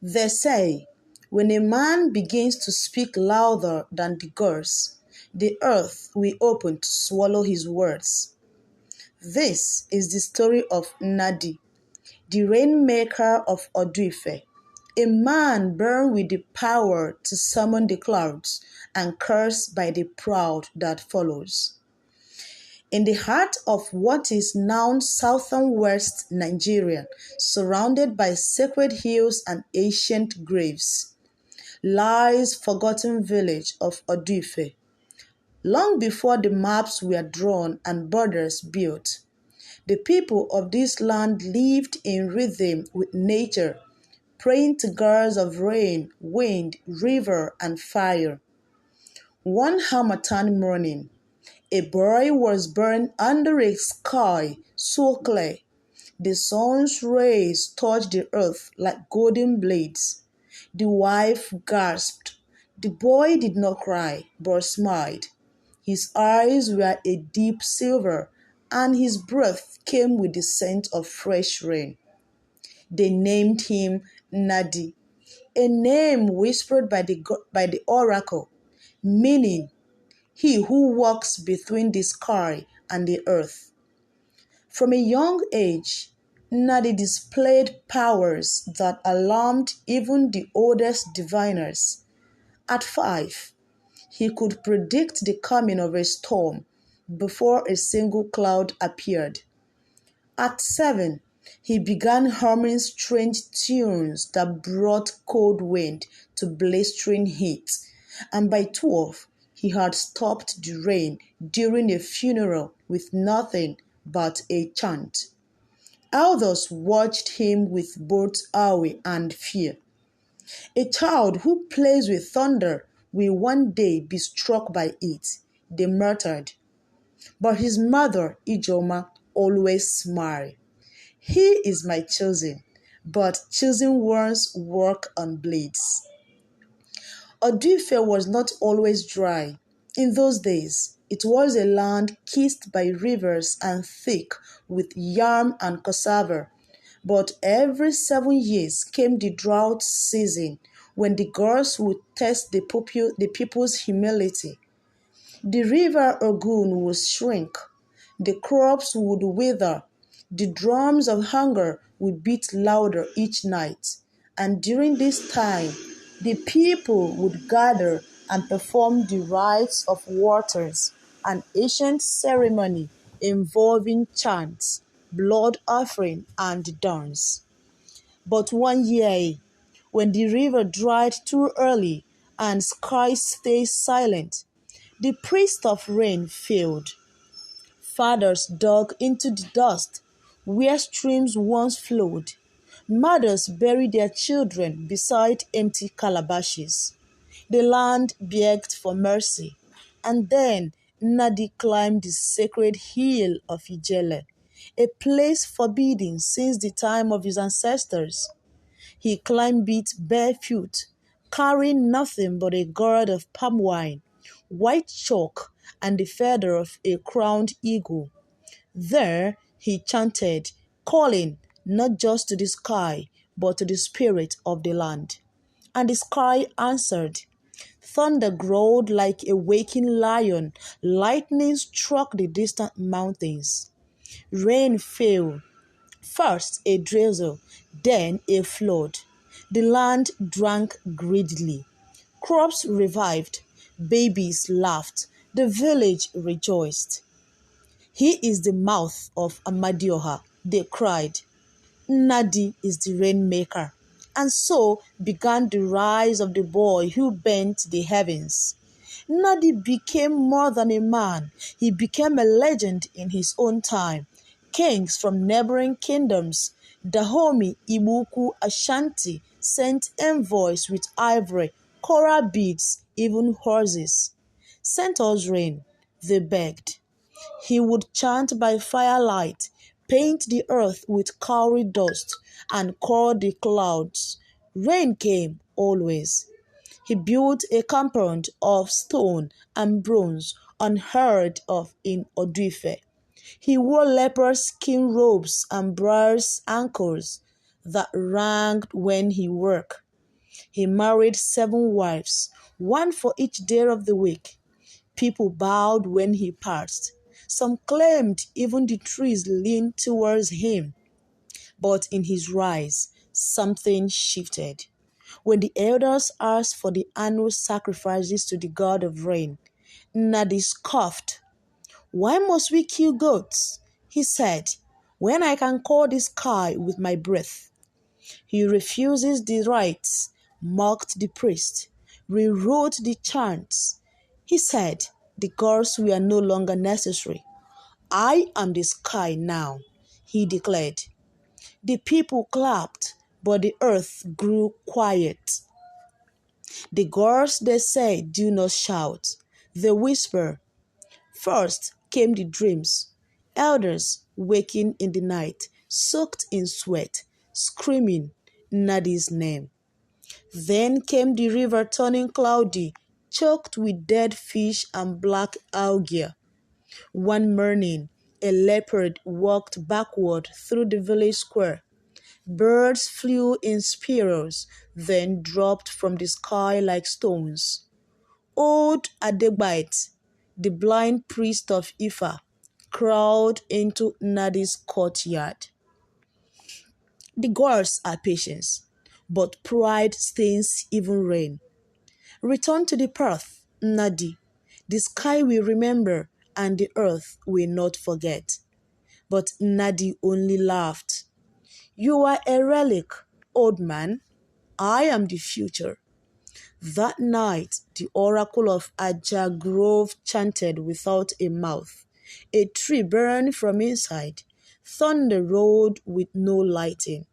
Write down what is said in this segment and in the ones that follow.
They say, when a man begins to speak louder than the gods, the earth will open to swallow his words. This is the story of Nnedi, the Rainmaker of Oduife, a man born with the power to summon the clouds and cursed by the proud that follows. In the heart of what is now southern West Nigeria, surrounded by sacred hills and ancient graves, lies forgotten village of Oduife. Long before the maps were drawn and borders built, the people of this land lived in rhythm with nature, praying to gods of rain, wind, river, and fire. One Harmattan morning, a boy was born under a sky so clear, the sun's rays touched the earth like golden blades. The wife gasped. The boy did not cry, but smiled. His eyes were a deep silver, and his breath came with the scent of fresh rain. They named him Nnedi, a name whispered by the oracle, meaning he who walks between the sky and the earth. From a young age, Nnedi displayed powers that alarmed even the oldest diviners. At 5, he could predict the coming of a storm before a single cloud appeared. At 7, he began humming strange tunes that brought cold wind to blistering heat, and by 12, he had stopped the rain during a funeral with nothing but a chant. Elders watched him with both awe and fear. A child who plays with thunder will one day be struck by it, they muttered. But his mother, Ijoma, always smiled. He is my chosen, but chosen ones work on blades. Oduife was not always dry. In those days, it was a land kissed by rivers and thick with yam and cassava. But every 7 years came the drought season when the gods would test the people's humility. The river Ogun would shrink, the crops would wither, the drums of hunger would beat louder each night, and during this time, the people would gather and perform the rites of waters, an ancient ceremony involving chants, blood offering, and dance. But one year, when the river dried too early and skies stayed silent, the priest of rain failed. Fathers dug into the dust where streams once flowed. Mothers buried their children beside empty calabashes. The land begged for mercy. And then Nnedi climbed the sacred hill of Ijele, a place forbidden since the time of his ancestors. He climbed it barefoot, carrying nothing but a gourd of palm wine, white chalk, and the feather of a crowned eagle. There he chanted, calling not just to the sky, but to the spirit of the land. And the sky answered. Thunder growled like a waking lion, lightning struck the distant mountains. Rain fell, first a drizzle, then a flood. The land drank greedily. Crops revived, babies laughed, the village rejoiced. He is the mouth of Amadioha, they cried. Nnedi is the rainmaker. And so began the rise of the boy who bent the heavens. Nnedi became more than a man. He became a legend in his own time. Kings from neighboring kingdoms, Dahomey, Ibuku, Ashanti, sent envoys with ivory, coral beads, even horses. Sent us rain, they begged. He would chant by firelight, paint the earth with cowrie dust, and call the clouds. Rain came always. He built a compound of stone and bronze unheard of in Oduife. He wore leopard skin robes and brass ankles that rang when he worked. He married 7 wives, one for each day of the week. People bowed when he passed. Some claimed even the trees leaned towards him. But in his rise, something shifted. When the elders asked for the annual sacrifices to the god of rain, Nnedi scoffed. "Why must we kill goats?" he said, "when I can call the sky with my breath." He refuses the rites, mocked the priest, rewrote the chants. He said the gods were no longer necessary. "I am the sky now," he declared. The people clapped, but the earth grew quiet. The gods, they say, do not shout. They whisper. First came the dreams. Elders waking in the night, soaked in sweat, screaming Nnedi's name. Then came the river turning cloudy, choked with dead fish and black algae. One morning, a leopard walked backward through the village square. Birds flew in spirals, then dropped from the sky like stones. Old Adebite, the blind priest of Ifa, crawled into Nnedi's courtyard. The gods are patient, but pride stains even rain. Return to the path, Nnedi. The sky will remember and the earth will not forget. But Nnedi only laughed. "You are a relic, old man. I am the future." That night, the oracle of Aja Grove chanted without a mouth. A tree burned from inside. Thunder rolled with no lighting.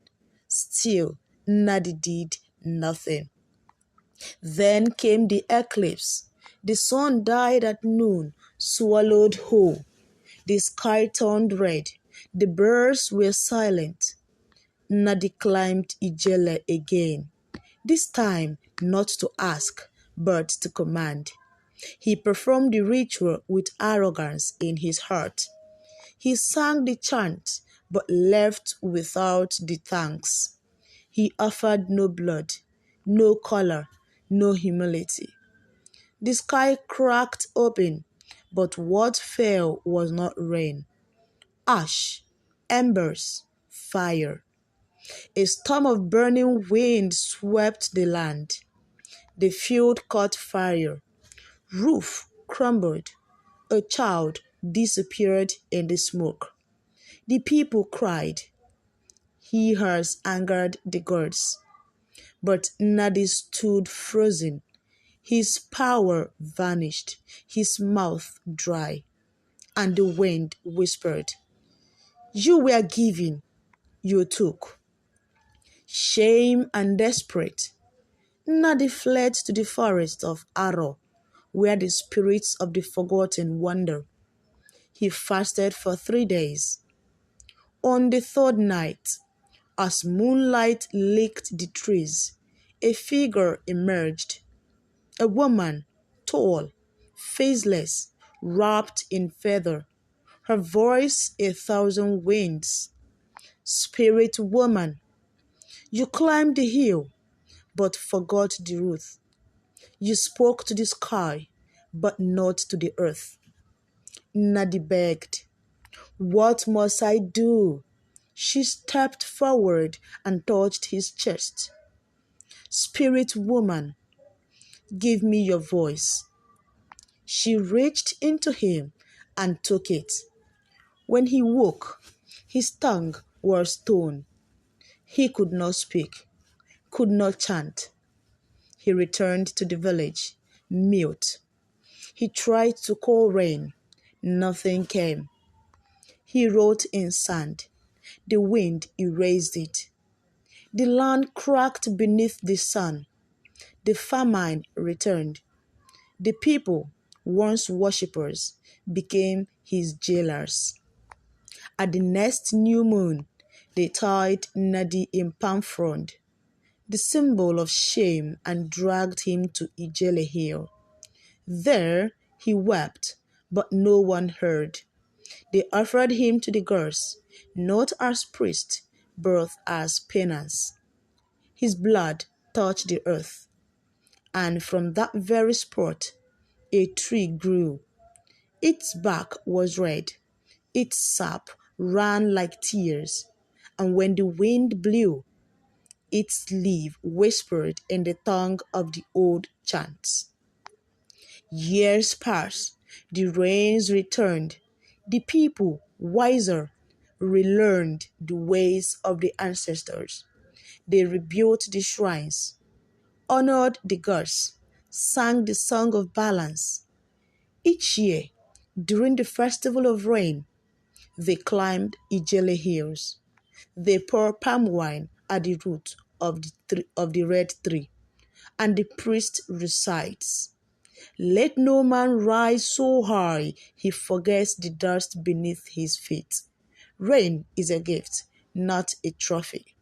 Still, Nnedi did nothing. Then came the eclipse. The sun died at noon, swallowed whole. The sky turned red. The birds were silent. Nnedi climbed Ijele again. This time not to ask, but to command. He performed the ritual with arrogance in his heart. He sang the chant, but left without the thanks. He offered no blood, no color, no humility. The sky cracked open, but what fell was not rain. Ash, embers, fire. A storm of burning wind swept the land. The field caught fire. Roof crumbled. A child disappeared in the smoke. The people cried. He has angered the gods. But Nnedi stood frozen. His power vanished, his mouth dry. And the wind whispered, "You were given, you took." Shame and desperate, Nnedi fled to the forest of Aro, where the spirits of the forgotten wander. He fasted for 3 days. On the third night, as moonlight licked the trees, a figure emerged. A woman, tall, faceless, wrapped in feather, her voice 1,000 winds. "Spirit woman, you climbed the hill, but forgot the root. You spoke to the sky, but not to the earth." Nnedi begged. "What must I do?" She stepped forward and touched his chest. "Spirit woman, give me your voice." She reached into him and took it. When he woke, his tongue was stone. He could not speak, could not chant. He returned to the village, mute. He tried to call rain. Nothing came. He wrote in sand. The wind erased it. The land cracked beneath the sun. The famine returned. The people, once worshippers, became his jailers. At the next new moon, they tied Nnedi in palm frond, the symbol of shame, and dragged him to Ijele Hill. There he wept, but no one heard. They offered him to the gods, not as priest, but as penance. His blood touched the earth, and from that very spot a tree grew. Its bark was red, its sap ran like tears, and when the wind blew, its leaf whispered in the tongue of the old chants. Years passed, the rains returned, the people, wiser, relearned the ways of the ancestors. They rebuilt the shrines, honored the gods, sang the song of balance. Each year, during the festival of rain, they climbed Ijele hills. They pour palm wine at the root of the red tree, and the priest recites, "Let no man rise so high he forgets the dust beneath his feet." Rain is a gift, not a trophy.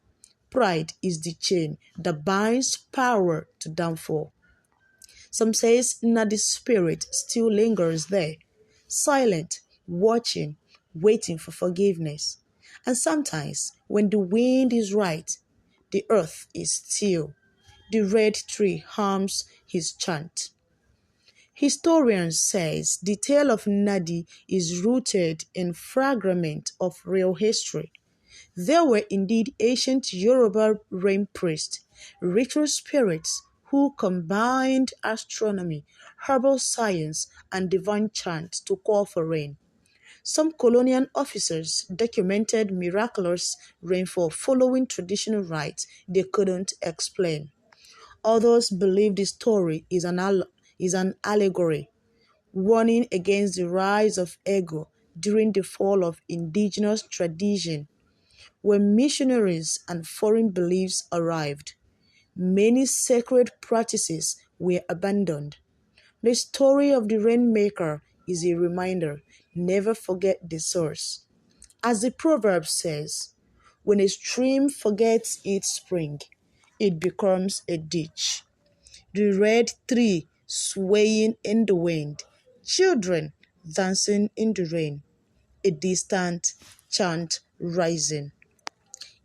Pride is the chain that binds power to downfall. Some says Nnedi's spirit still lingers there, silent, watching, waiting for forgiveness. And sometimes, when the wind is right, the earth is still. The red tree hums his chant. Historians says the tale of Nnedi is rooted in fragments of real history. There were indeed ancient Yoruba rain priests, ritual spirits who combined astronomy, herbal science, and divine chant to call for rain. Some colonial officers documented miraculous rainfall following traditional rites they couldn't explain. Others believe the story is an allegory, warning against the rise of ego during the fall of indigenous tradition. When missionaries and foreign beliefs arrived, many sacred practices were abandoned. The story of the Rainmaker is a reminder: never forget the source. As the proverb says, when a stream forgets its spring, it becomes a ditch. The red tree swaying in the wind, children dancing in the rain, a distant chant rising.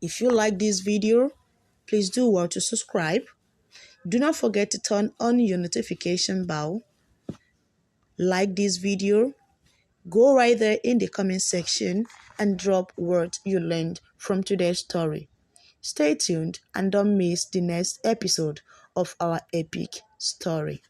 If you like this video, please do well to subscribe. Do not forget to turn on your notification bell. Like this video, go right there in the comment section and drop what you learned from today's story. Stay tuned and don't miss the next episode of our epic story.